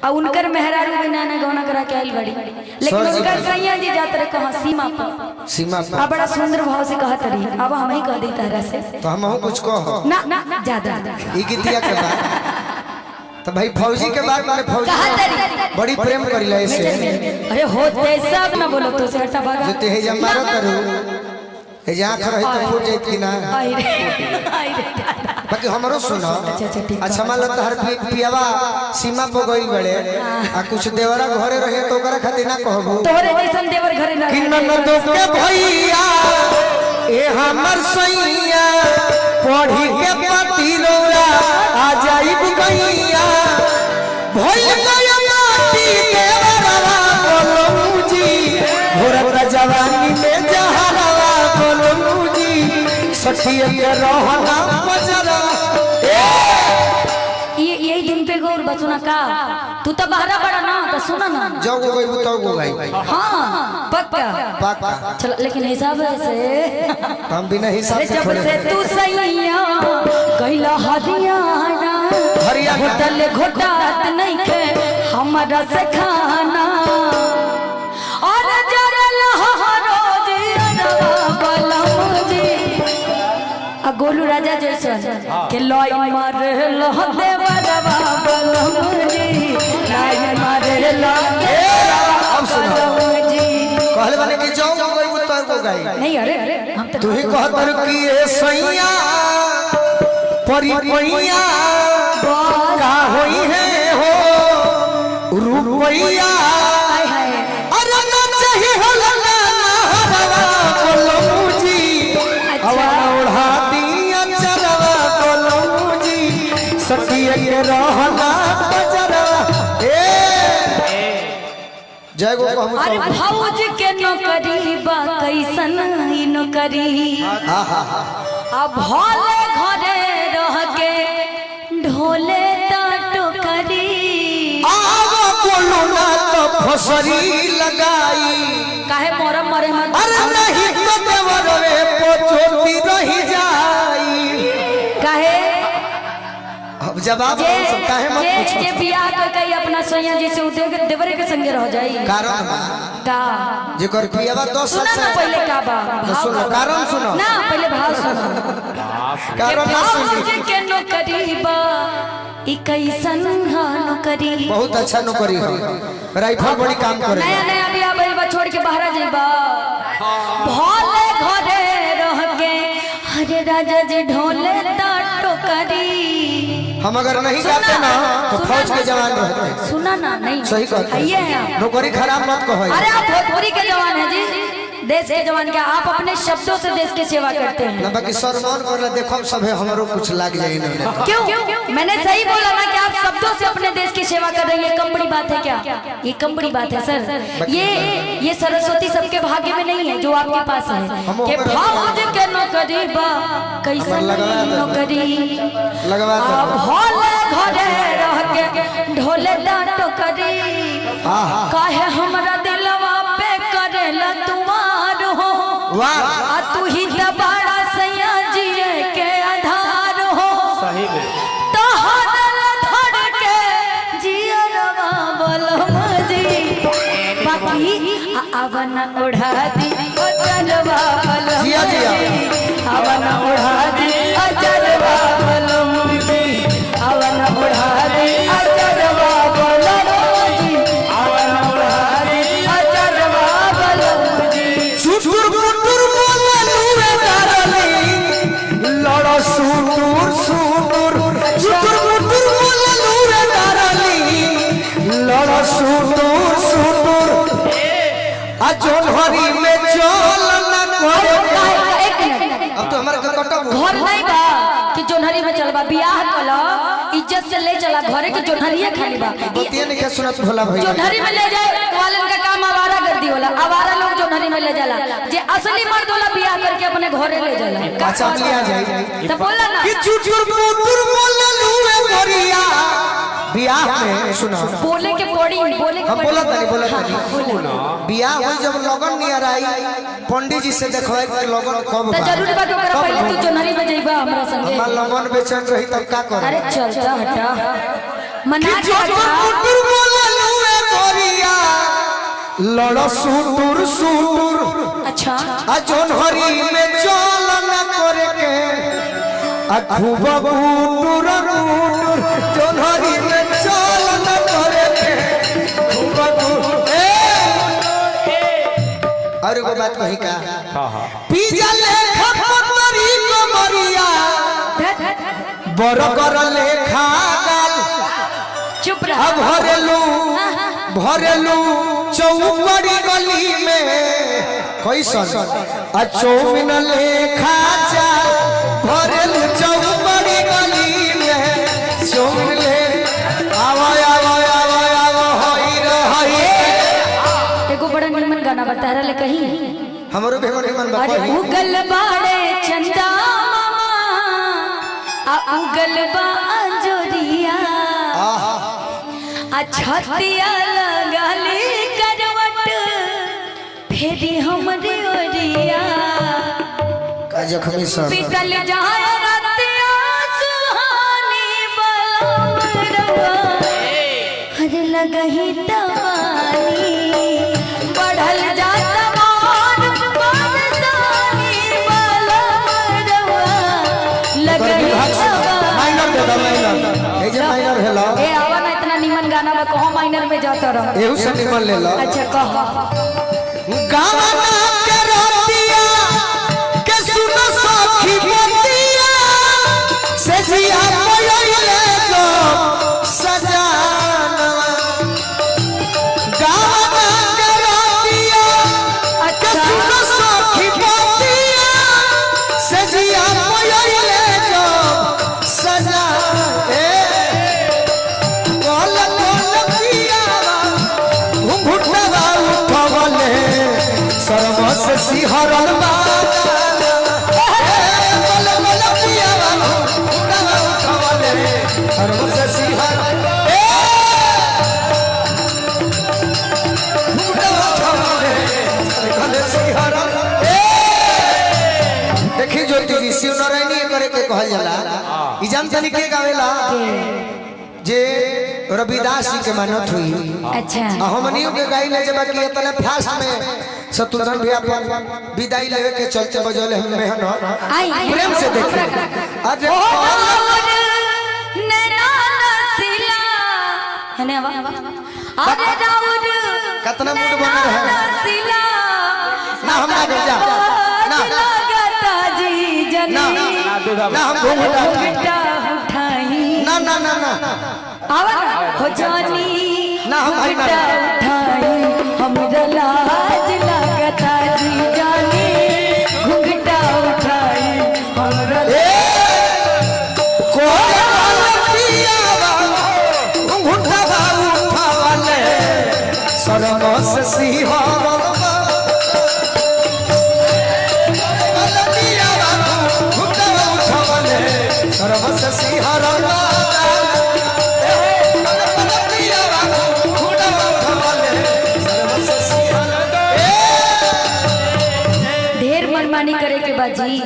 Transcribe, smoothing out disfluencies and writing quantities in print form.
और उनकर मेहरारू बिना ना गौना करा के आइल बड़ी, लेकिन उनकर सैया जी जात रहे कहां सीमा पर आ बड़ा सुंदर भाव से कहत रही। अब हम ही कह दी तारा से तो हम कुछ कहो ना ना ज्यादा ई गीतिया के बाद तो भाई फौजी के बाद माने फौजी बड़ी प्रेम करिला ऐसे। अरे होते सब ना बोलो तो से हटा भागा जो ते जा मारो करू ए जा आंख रही तो फूट जात कि ना। आई रे बाकी हमरो सुनो। अच्छा मान लो तहर पियावा सीमा पर गइल बड़े आ कुछ देवरा घरे रहे तो ओकरा खातिर ना कहबो तोरे जैसन देवर घरे ना कि ननदो के भैया ए हमर सैया पढ़ी के पति रोया आ जाइब गैया भइल गया माटी देवरवा बोलो मुजी घोरत जवानी में जहरवा बोलो मुजी सखिया के रहना बजरा। ये यही दिन पे गौर बचना का तू तो बहरा बड़ा ना तो सुना ना जो गो गई तो गो गई हां पक्का पक्का चल लेकिन हिसाब से हम बिना हिसाब से जब से तू सैया कहला हरियाणा होटल घोटात नहीं के हमरा से खाना और जरल रोज बलम जी आ गोलू राजा जैसन के लॉय मारे लो देवरवा बलम जी लॉय मारे लो अब सुनो कहले माने कि जाओ गई तो गो गई नहीं। अरे हम तो तू ही कहत रह कि ए सैया परी पैया का होई है हो रुपैया अरे ना चाही हो लगा हरवा बोलो मुजी हवा ओढ़ा दिया चरवा बोलो मुजी सखिया के रहना बजरा। जय गो कहू अरे भौज के नौकरी बा कैसन ई नौकरी आ भोले घरे रह के ढोले टोकरी आवा बोलो ना तो फसरी लगाई काहे मोरम मरे मत अरे नहीं तो देवरवे पोछोती रही जाई काहे अब जवाब काहे मत पूछो जे बियाह कर के अपना सैया जी से उदे देवरे के संगे रह जाई कारण का जेकर पियावा 10 साल सुना ना पहले का बा सुनो कारण सुनो ना पहले भाव सुनो कारण ना भौज के नौकरी बा ई कैसन हा नौकरी बहुत अच्छा नौकरी हो राइफल बड़ी काम करे नया नया बियाह भइल बा छोड़ के बाहर जाइबा भोले घरे रह के हरे राजा जी ढोले टोकरी। हम अगर नहीं जाते ना तो फौज के जवान रहते। सुना ना नहीं सही कहते हैं नौकरी खराब मत कहो। अरे आप भोजपुरी के जवान हैं जी, देश के जवान क्या आप अपने शब्दों से देश की सेवा करते हैं ना बाकी सम्मान कर देखो सब है हमरो कुछ लाग जाए ना क्यों मैंने सही बोला ना कि आप शब्दों से अपने देश की सेवा कर रहे हैं। ये कम बड़ी बात है क्या? ये कम बड़ी बात है सर। ये सरस्वती सबके भाग्य में नहीं है जो आपके पास है कि भौज के नौकरी बा कैसन नौकरी लगवा भोले घरे रह के ढोले टोकरी काहे हमरा दिलवा पे करेला तुम्हार हो आ तू ही दबाड़ा सैया जिए के आधार हो सही में के जियरवा बलम जी बाकी अवन उड़ा दी अजरवा बलम जी अवन उड़ा दी अजरवा बलम जी अवन उड़ा दी अजरवा बलम जी अवन उड़ा दी अजरवा बलम जी सुटुर कुटुर बोले नूरे डारली लड़ा सुटुर सुटुर सुटुर कुटुर बोले नूरे डारली लड़ा सुटुर सुटुर आ जोनहरी में चल ना करे। एक मिनट अब तो हमारे के कटब घर नहीं बा कि जोनहरी में चलबा बियाह कला इज्जत से ले चला घरे के जोनहरिए खाली बा बतिया नहीं के सुनत भोला भैया जोनहरी में ले जाए वालन का काम आवारा गर्दी होला आवारा लोग जोनहरी में ले जाला जे असली मर्द होला बियाह करके अपने घरे ले जाला अच्छा लिया जाए तो बोला ना कि चुटुर कुटुर बोले नूरे भरिया बियाह में सुनो बोले के पड़ी बोले के हम बोला तनी हाँ, बियाह हुई जब लगन नियर आई पंडित जी से देखवाई कि लगन कब तो जरूरी बात ओकरा पहले तू जोनहरी में जइबा हमरा संगे हमार लगन बेचैन रही तब का कर। अरे चल जा हटा मना कि जो कुटुर बोललू ए गोरिया लड़ सुटुर सुटुर अच्छा आ जोन हरी में चल न करे के आ खूब गुटुर गुटुर जोन हरी में चल न करे के खूब गुटुर और एगो बात कही का पिज्जा लेखा पतरी कमरिया बरगर लेखा गाल चुप रह भरेलू चौबड़ी गली में कैसन आ चौमिन लेखा चाल भरेलू चौबड़ी गली में चौमिन ले आवा आवा आवा आवा होई रही एगो बड़ा निमन गाना बता रहा ले कहीं हमरो भेगो निमन बा अरे उगल बाड़े चंदा मामा आ उगल बा जोरिया आ छतिया लगाली करवट फेरी हमरी ओरिया का जखमी सर पितल जाय रतिया सुहानी बलमरवा हर लगही तवानी बढ़ल जाता मान बरसानी बलमरवा लगही तवानी माइनर दे दो माइनर ए जे माइनर हेलो ए आवा ना इतना निमन गाना में कहो माइनर में जाता रह एहू से निमन ले लो अच्छा कहो गावना के रतिया के सुनो सखी बतिया से जिया पयले जो सजानवा गावना के रतिया के सुनो सखी बतिया से जिया पयले जो सजा कल कल पियावा घुंघुटवा उठवले सरमस सिहरन बाजाना कल कल पियावा घुंघुटवा उठवले सरमस सिहरन घुंघुटवा उठवले सरमस सिहरन देखी ज्योति जी शिव नारायणी करे के कहल जाला ई जानतनी के गावेला जे रविदास जी के मानत हुई अच्छा हमनियों के गाई ले जब कि इतना फास्ट में शत्रुघ्न भैया पर विदाई लेवे के चलते बजौले हम मेहनत आई प्रेम से देखे अरे नैना नसीला है ना अरे राउर कितना मूड बना है नसीला ना हम ना भेजा ना लगता जी जनी ना हम घूंघटा उठाई ना ना ना ना आवा हो जानी ना हम भाई ना उठाई हमरा लाज लगता जी जानी घुंघटा उठाई हमरा घुंघटा उठावले सरमस सिहरन सरमस सिहरन ढेर मनमानी करे के बाजी